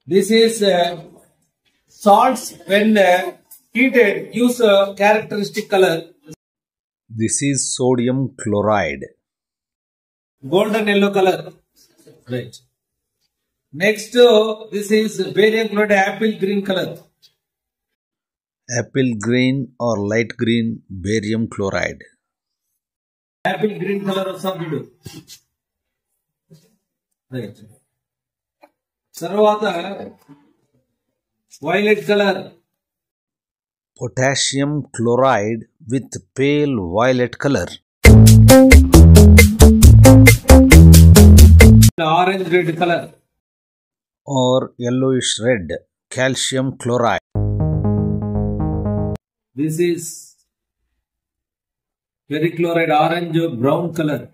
This is salts when heated gives a characteristic color. This is sodium chloride. Golden yellow color. Right. Next, this is barium chloride, apple green color. Apple green or light green barium chloride. Apple green color of substitute. Right. Sarvata violet color. Potassium chloride with pale violet color. Orange red color. Or yellowish red calcium chloride. This is perchloride, orange brown color.